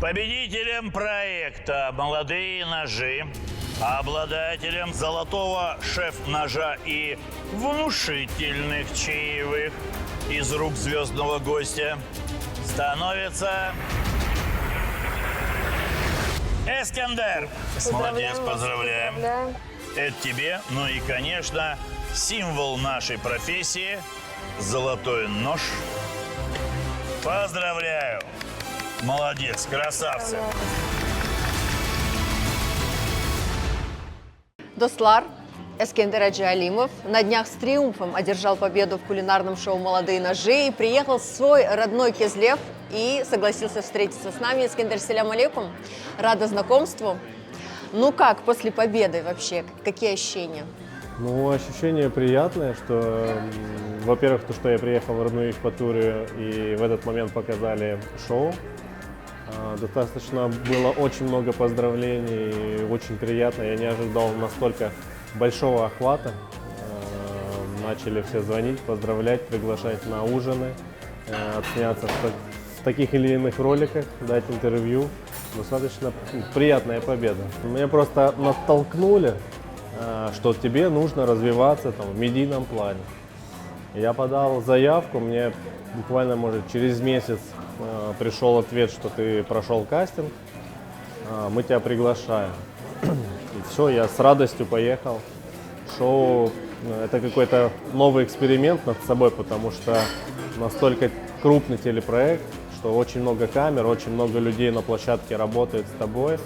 Победителем проекта «Молодые ножи», обладателем золотого шеф-ножа и внушительных чаевых из рук звездного гостя становится Эскандер. Молодец, поздравляем. Это тебе. Ну и, конечно, символ нашей профессии – золотой нож. Поздравляю. Молодец, красавцы. Достлар Эскендер Аджи Алимов на днях с триумфом одержал победу в кулинарном шоу «Молодые ножи» и приехал в свой родной Кизлев и согласился встретиться с нами. Эскендер, салям алейкум. Рада знакомству. Ну как после победы вообще? Какие ощущения? Ну, ощущение приятное, что, во-первых, то, что я приехал в родную Евпаторию и в этот момент показали шоу. Достаточно было очень много поздравлений, очень приятно. Я не ожидал настолько большого охвата. Начали все звонить, поздравлять, приглашать на ужины, отсняться в таких или иных роликах, дать интервью. Достаточно приятная победа. Меня просто натолкнули, что тебе нужно развиваться там, в медийном плане. Я подал заявку, мне буквально, может, через месяц пришел ответ, что ты прошел кастинг, мы тебя приглашаем. И все, я с радостью поехал. Шоу – это какой-то новый эксперимент над собой, потому что настолько крупный телепроект, что очень много камер, очень много людей на площадке работает с тобой.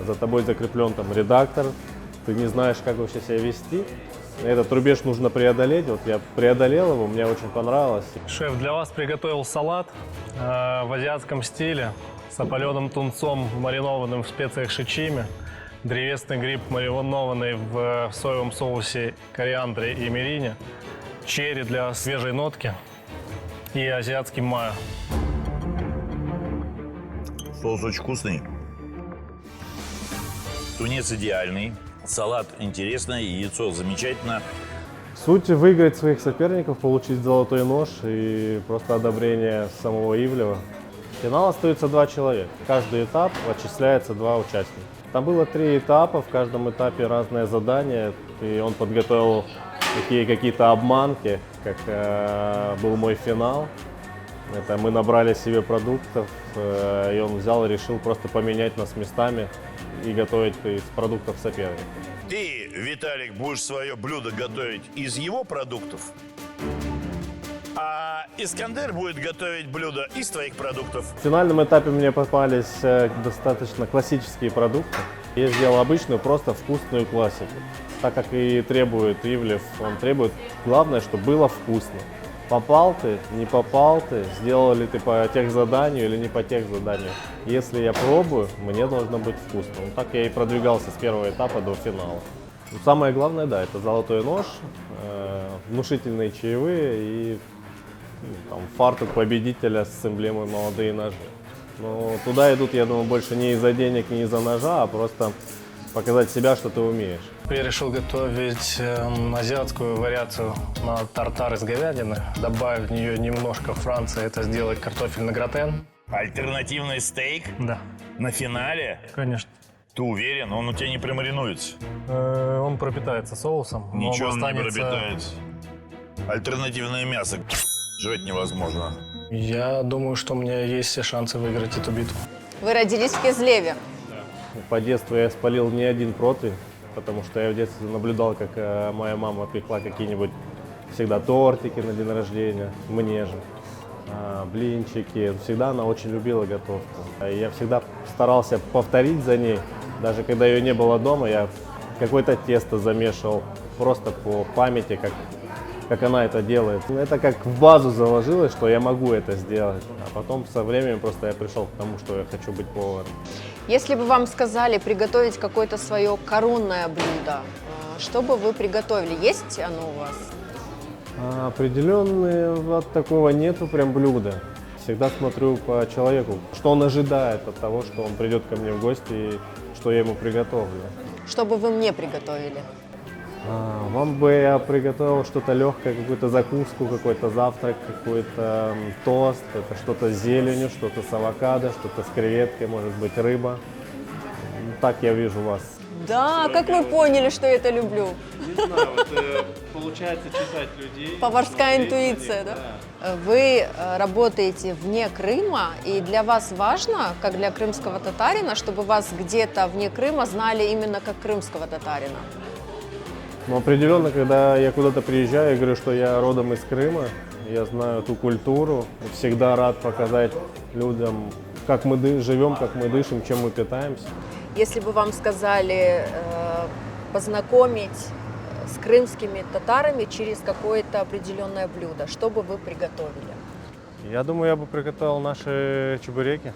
За тобой закреплен там редактор, ты не знаешь, как вообще себя вести. Этот рубеж нужно преодолеть. Вот я преодолел его, мне очень понравилось. Шеф, для вас приготовил салат в азиатском стиле с опаленным тунцом, маринованным в специях шичиме, древесный гриб, маринованный в соевом соусе кориандре и мирине, черри для свежей нотки и азиатский майо. Соус очень вкусный. Тунец идеальный. Салат интересный, яйцо замечательно. Суть выиграть своих соперников, получить золотой нож и просто одобрение самого Ивлева. В финал остается 2 человека. Каждый этап отчисляется 2 участника. Там было 3 этапа, в каждом этапе разное задание. И он подготовил такие какие-то обманки, как был мой финал. Это мы набрали себе продуктов, и он взял и решил просто поменять нас местами и готовить из продуктов соперника. Ты, Виталик, будешь свое блюдо готовить из его продуктов, а Искандер будет готовить блюдо из твоих продуктов. В финальном этапе мне попались достаточно классические продукты. Я сделал обычную, просто вкусную классику. Так как и требует Ивлев, он требует, главное, чтобы было вкусно. Попал ты, не попал ты, сделал ли ты по тех заданию или не по тех заданию. Если я пробую, мне должно быть вкусно. Вот так я и продвигался с первого этапа до финала. Но самое главное, да, это золотой нож, внушительные чаевые и там, фартук победителя с эмблемой «Молодые ножи». Но туда идут, я думаю, больше не из-за денег, не из-за ножа, а просто показать себя, что ты умеешь. Я решил готовить азиатскую вариацию на тартар из говядины, добавив в нее немножко Франции, это сделать картофельный гратен. Альтернативный стейк? Да. На финале? Конечно. Ты уверен? Он у тебя не промаринуется? Он пропитается соусом. но Ничего он не останется... пропитается. Альтернативное мясо. Жрать невозможно. Я думаю, что у меня есть все шансы выиграть эту битву. Вы родились в Кизлеве. По детству я спалил не один противень, потому что я в детстве наблюдал, как моя мама пекла какие-нибудь всегда тортики на день рождения, мне же, блинчики. Всегда она очень любила готовку. Я всегда старался повторить за ней. Даже когда ее не было дома, я какое-то тесто замешивал просто по памяти, как она это делает. Это как в базу заложилось, что я могу это сделать. А потом со временем просто я пришел к тому, что я хочу быть поваром. Если бы вам сказали приготовить какое-то свое коронное блюдо, что бы вы приготовили? Есть оно у вас? Определенного такого нету прям блюда. Всегда смотрю по человеку, что он ожидает от того, что он придет ко мне в гости и что я ему приготовлю. Что бы вы мне приготовили? Вам бы я приготовил что-то легкое, какую-то закуску, какой-то завтрак, какой-то тост, это что-то с зеленью, что-то с авокадо, что-то с креветкой, может быть рыба. Так я вижу вас. Да, как вы поняли, что я это люблю? Не знаю, вот получается читать людей. Поварская интуиция, да? Вы работаете вне Крыма, и для вас важно, как для крымского татарина, чтобы вас где-то вне Крыма знали именно как крымского татарина? Но определенно, когда я куда-то приезжаю, я говорю, что я родом из Крыма, я знаю эту культуру, всегда рад показать людям, как мы живем, как мы дышим, чем мы питаемся. Если бы вам сказали познакомить с крымскими татарами через какое-то определенное блюдо, что бы вы приготовили? Я думаю, я бы приготовил наши чебуреки,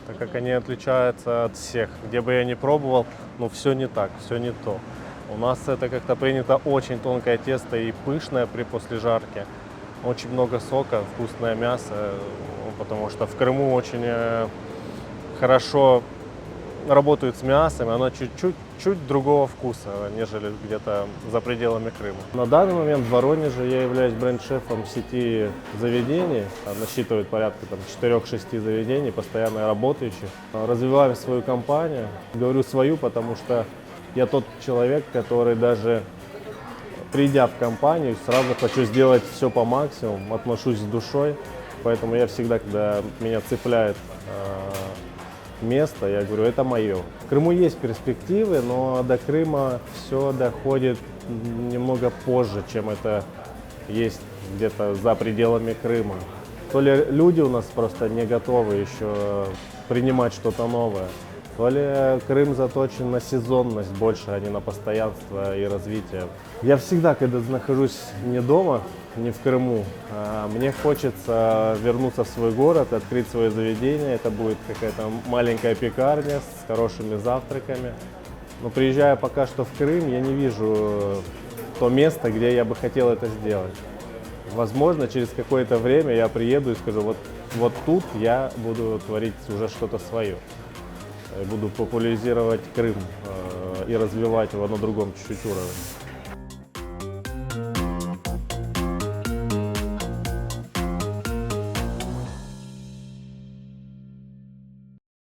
так как они отличаются от всех. Где бы я ни пробовал, но все не так, все не то. У нас это как-то принято очень тонкое тесто и пышное после жарки. Очень много сока, вкусное мясо, потому что в Крыму очень хорошо работают с мясом, оно чуть другого вкуса, нежели где-то за пределами Крыма. На данный момент в Воронеже я являюсь бренд-шефом сети заведений, насчитывает порядка 4-6 заведений, постоянно работающих. Развиваем свою компанию, говорю свою, потому что я тот человек, который даже придя в компанию, сразу хочу сделать все по максимуму, отношусь с душой, поэтому я всегда, когда меня цепляет место, я говорю, это мое. В Крыму есть перспективы, но до Крыма все доходит немного позже, чем это есть где-то за пределами Крыма. То ли люди у нас просто не готовы еще принимать что-то новое, то ли Крым заточен на сезонность больше, а не на постоянство и развитие. Я всегда, когда нахожусь не дома, не в Крыму, мне хочется вернуться в свой город, открыть свое заведение. Это будет какая-то маленькая пекарня с хорошими завтраками. Но приезжая пока что в Крым, я не вижу то место, где я бы хотел это сделать. Возможно, через какое-то время я приеду и скажу, вот тут я буду творить уже что-то свое. Буду популяризировать Крым и развивать его на другом чуть-чуть уровне.